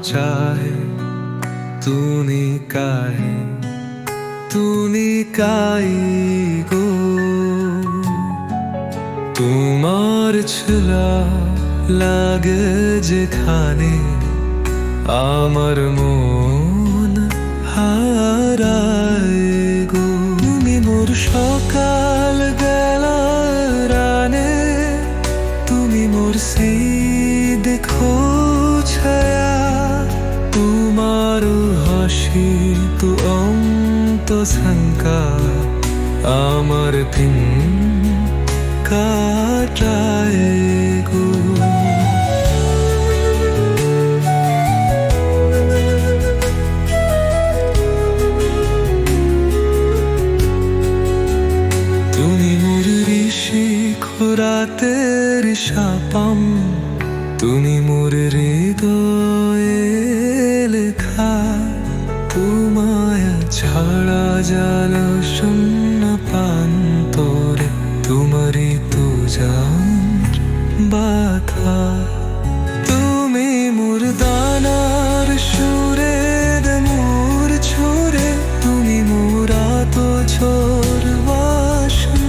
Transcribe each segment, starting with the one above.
चाहे तूने काहे तूने काई गो তোমার ছোঁয়া লাগে যেখানে আমার মন হারায় গো তুমি মোর সকাল বেলা রানে তুমি মোর সেই দেখো ছায়া তোমার হাসি তো অন্ত শঙ্কা আমার দিন কাটায় গো তুমি মোর ঋষি খোরাতের সাপাম তুমি মোর হৃদয়ে লেখা তোমায় ছাড়া জাল শূন্য প্রান্তরে তোমারই তো জান বাধা তুমি মোর দানার সুরে মোর ছোরে তুমি মোরা তো ছোর বাসন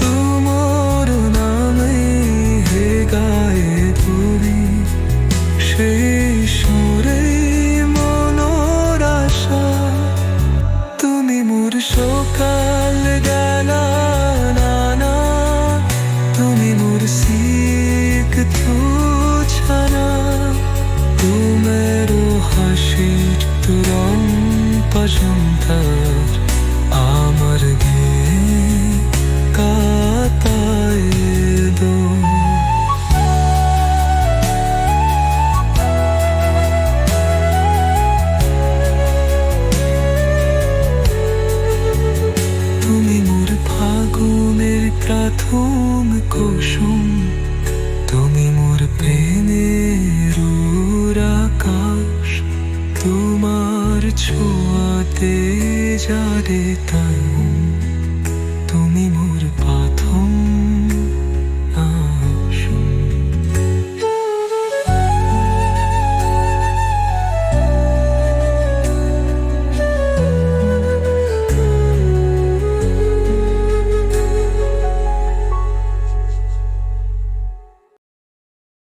তোমার নামে হে গায়ে তুমি সেই সুরে মনোর আশা তুমি মোর সকাল গেলা নানা তুমি মোর শিখ তুছানা তুমেরো হাসির তুরং পশন্তর আমার গে কাতায় দো তুমি মোর ফাগুনের প্রথম কুসুম তুমি মোর প্রেমের আকাশ তোমার ছোঁয়াতে যারে তাই তুমি মোর প্রথম